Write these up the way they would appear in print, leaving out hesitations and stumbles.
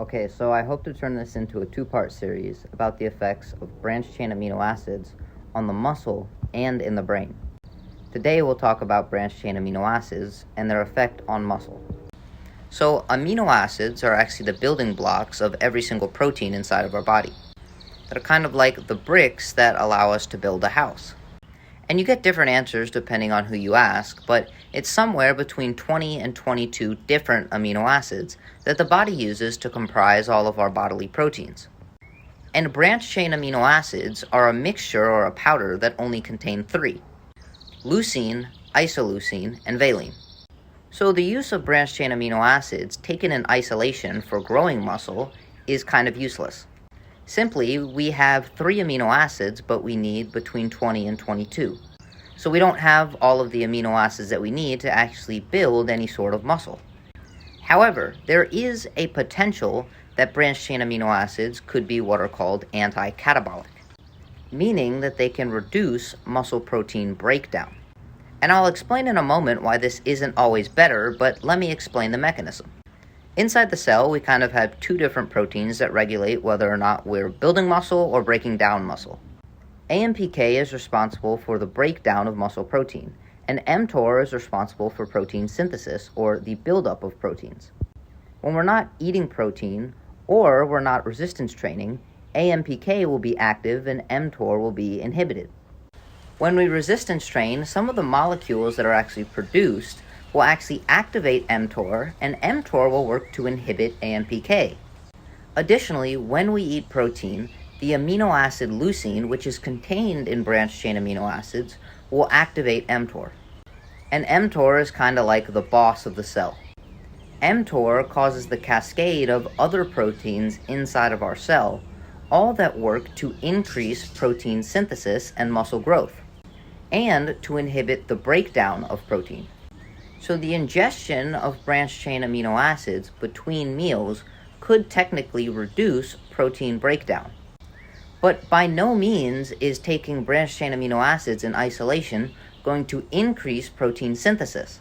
Okay, so I hope to turn this into a two-part series about the effects of branched-chain amino acids on the muscle and in the brain. Today we'll talk about branched-chain amino acids and their effect on muscle. So amino acids are actually the building blocks of every single protein inside of our body. They're kind of like the bricks that allow us to build a house. And you get different answers depending on who you ask, but it's somewhere between 20 and 22 different amino acids that the body uses to comprise all of our bodily proteins. And branched-chain amino acids are a mixture or a powder that only contain three: leucine, isoleucine, and valine. So the use of branched-chain amino acids taken in isolation for growing muscle is kind of useless. Simply, we have 3 amino acids, but we need between 20 and 22. So we don't have all of the amino acids that we need to actually build any sort of muscle. However, there is a potential that branched-chain amino acids could be what are called anti-catabolic, meaning that they can reduce muscle protein breakdown. And I'll explain in a moment why this isn't always better, but let me explain the mechanism. Inside the cell, we kind of have 2 different proteins that regulate whether or not we're building muscle or breaking down muscle. AMPK is responsible for the breakdown of muscle protein, and mTOR is responsible for protein synthesis, or the buildup of proteins. When we're not eating protein, or we're not resistance training, AMPK will be active and mTOR will be inhibited. When we resistance train, some of the molecules that are actually produced will actually activate mTOR, and mTOR will work to inhibit AMPK. Additionally, when we eat protein, the amino acid leucine, which is contained in branched-chain amino acids, will activate mTOR. And mTOR is kind of like the boss of the cell. mTOR causes the cascade of other proteins inside of our cell, all that work to increase protein synthesis and muscle growth, and to inhibit the breakdown of protein. So the ingestion of branched-chain amino acids between meals could technically reduce protein breakdown. But by no means is taking branched-chain amino acids in isolation going to increase protein synthesis.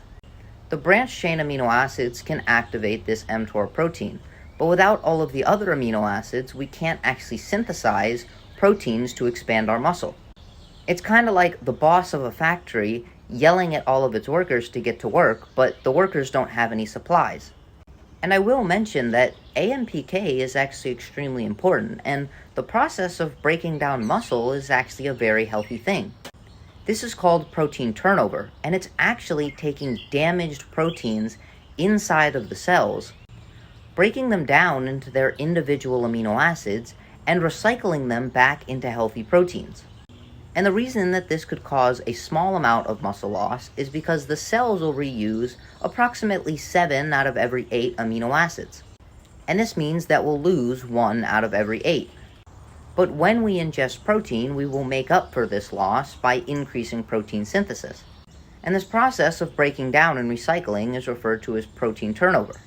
The branched-chain amino acids can activate this mTOR protein, but without all of the other amino acids, we can't actually synthesize proteins to expand our muscle. It's kind of like the boss of a factory yelling at all of its workers to get to work, but the workers don't have any supplies. And I will mention that AMPK is actually extremely important, and the process of breaking down muscle is actually a very healthy thing. This is called protein turnover, and it's actually taking damaged proteins inside of the cells, breaking them down into their individual amino acids, and recycling them back into healthy proteins. And the reason that this could cause a small amount of muscle loss is because the cells will reuse approximately 7 out of every 8 amino acids. And this means that we'll lose 1 out of every 8. But when we ingest protein, we will make up for this loss by increasing protein synthesis. And this process of breaking down and recycling is referred to as protein turnover.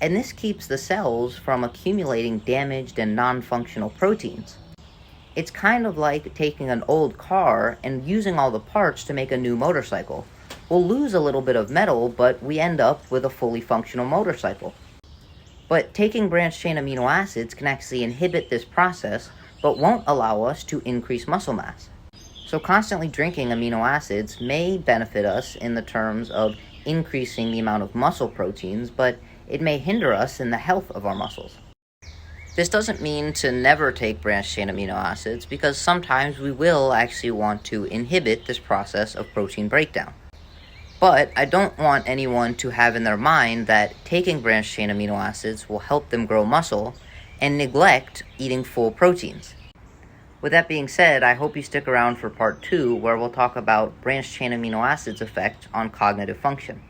And this keeps the cells from accumulating damaged and non-functional proteins. It's kind of like taking an old car and using all the parts to make a new motorcycle. We'll lose a little bit of metal, but we end up with a fully functional motorcycle. But taking branched-chain amino acids can actually inhibit this process, but won't allow us to increase muscle mass. So constantly drinking amino acids may benefit us in the terms of increasing the amount of muscle proteins, but it may hinder us in the health of our muscles. This doesn't mean to never take branched-chain amino acids, because sometimes we will actually want to inhibit this process of protein breakdown. But I don't want anyone to have in their mind that taking branched-chain amino acids will help them grow muscle and neglect eating full proteins. With that being said, I hope you stick around for part 2, where we'll talk about branched-chain amino acids' effect on cognitive function.